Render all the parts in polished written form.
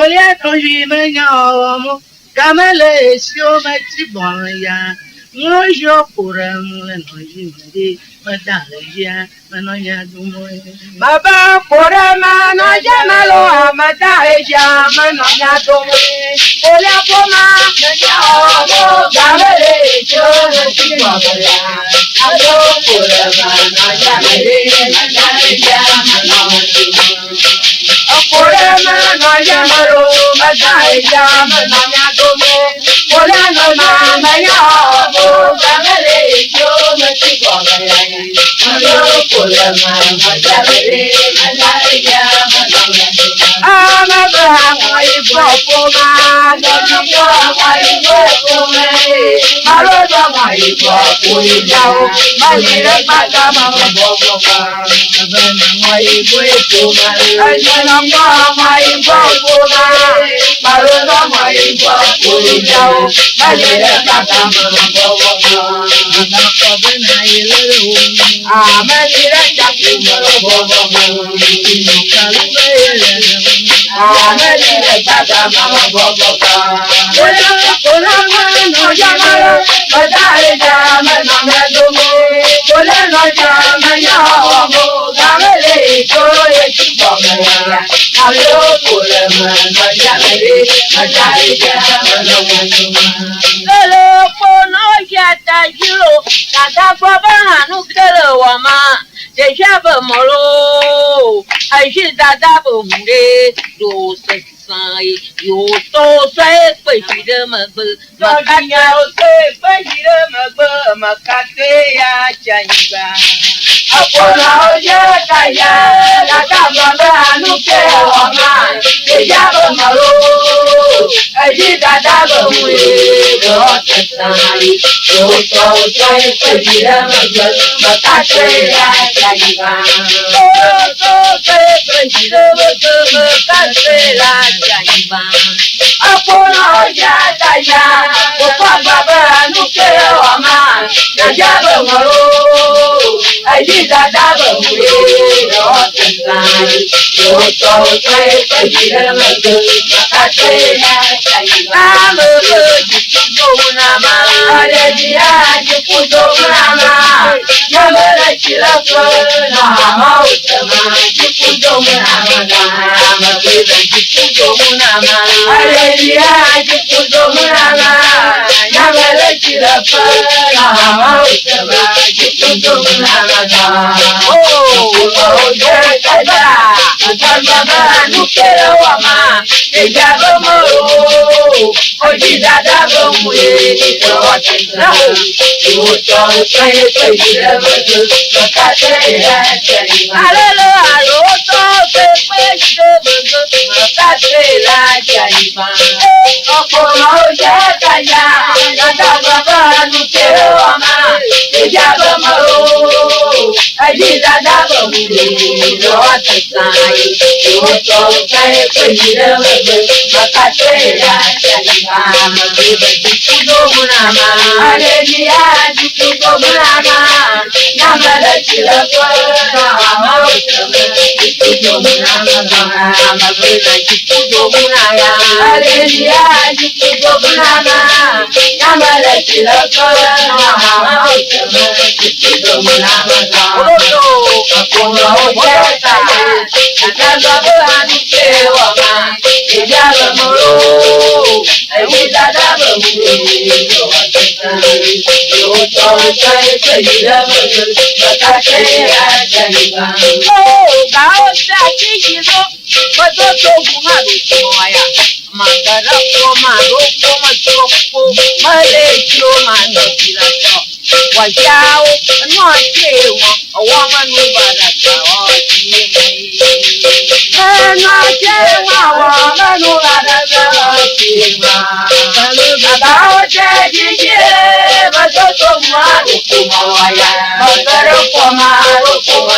Olia toji menya omo kamele sio metibanya Mojo kuram le noji mede madalja manonya dumo Baba kurama no jamalo madalja manonya dumo Olia poma menya omo kamele sio metibanya Alo kurama no jamale madalja manonya dumo Kurama no jamalo madalja manonya dumo Olia no menya omo kamele sio metibanya I should that double day, do say, you so say, but you don't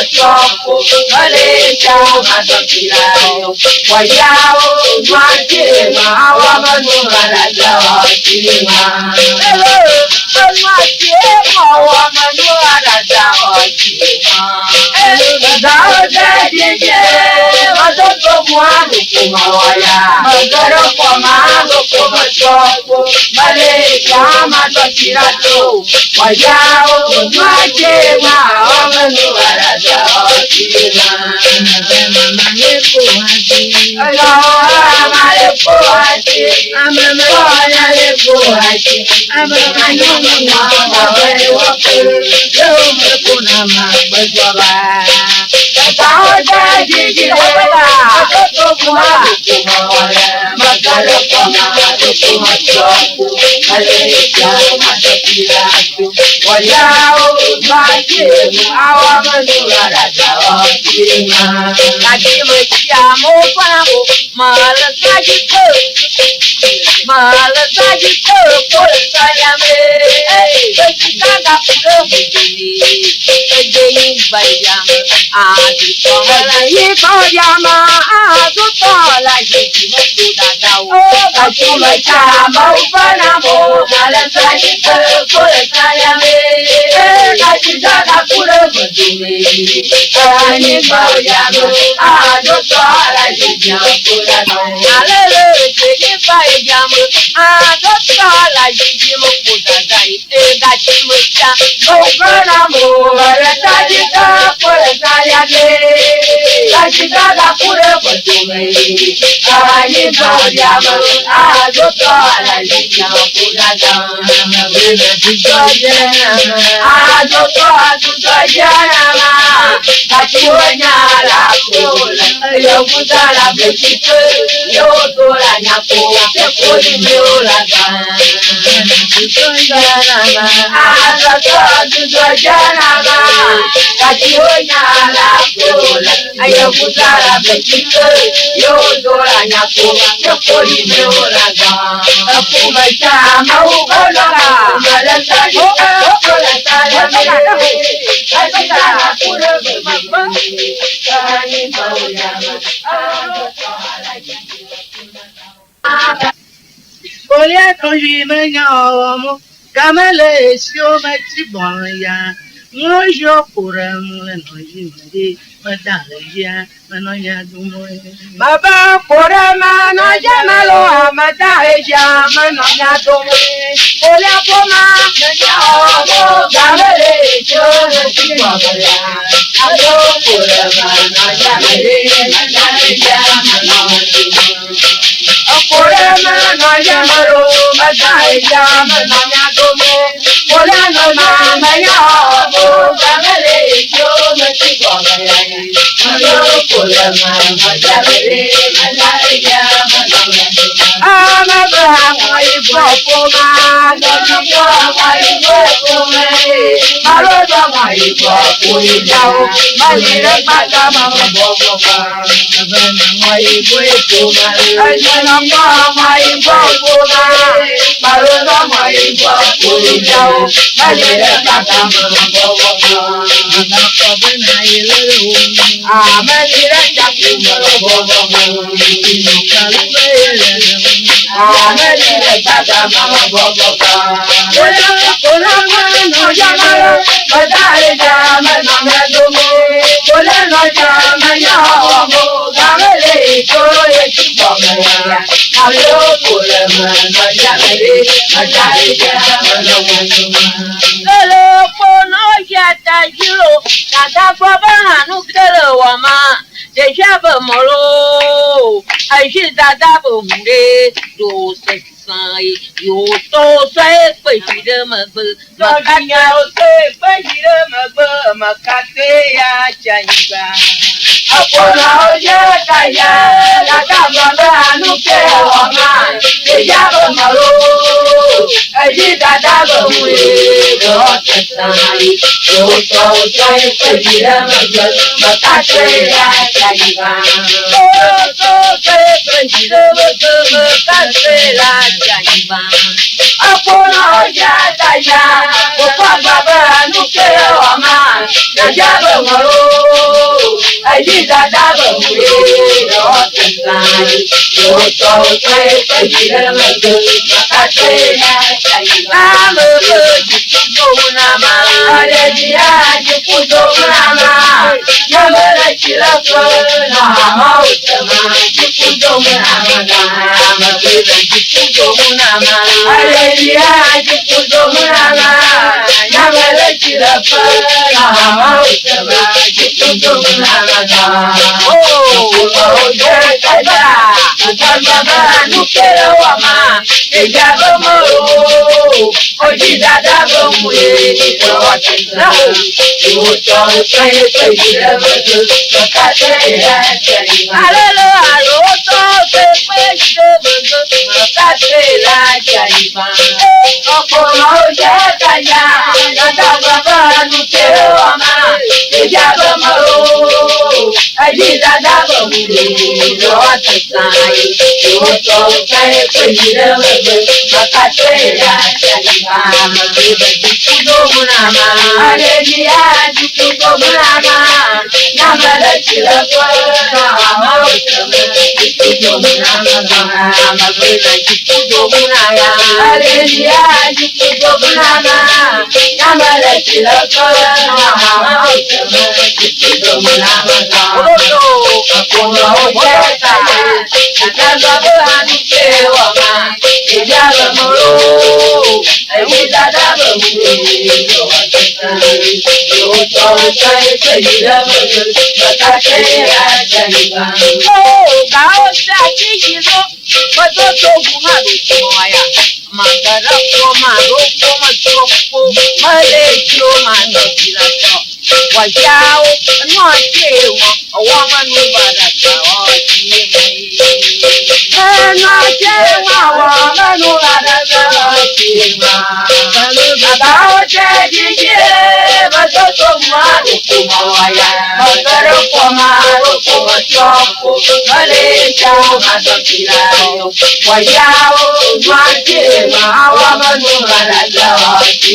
machopo, Malaysia matokirayo, wayao mwachema, wamanuraraja wachima. Mwachema, wamanuraraja wachima. Zaote jeje, watoto mwangu kumawaya, magaro kwa mango kumachopo, Malaysia matokirayo, wayao mwachema, wamanuraraja wachima. Olha conjina nyaomo, kamele sio metiboya. Mojo kuram le nojimde, madalya, manoya dumoy. Baba korama no jamalo amataja manonya domo ola poma nyawo gamele choro tiwabala ado korama no jamale mataja manonya korama no jamalo mataja manonya domo ola no mama nyawo gamele choro tiwabala ado korama no jamale I should that double do sex. You so say, but you them a boo, Makatea, Janiba. Upon our Yakaya, Yakama, Nuke, or man, the Yabamaro. I did that double way, you so say, but you them a boo, Makatea, Janiba. Oh, so say, but you them a boo, Makatea. Upon Yataya, Papa Nuke, or man, the Yabamaro. Ajida daba muye no tanzai yo to kai pajira mago makate ya chai amo jipujo munama aredia jipujo munama yamara chilafo na mautama jipujo munama na jipujo munama aredia jipujo munama yamara chilafo na mautama jipujo munama Ajida daba mulu rota sai yo to kai pajira makate ya chaliba jipudo munama aredia jipudo munama namara chilapa nama jipudo munama magwena jipudo munama aredia jipudo munama namara chilapa nama jipudo munama Wajao no chewo owa manu baraka oti no chewo owa manu baraka oti baba oje dije bato manu kumawaya bagaro komaro komachopo malesha madokirayo wajao no chewo owa manu baraka oti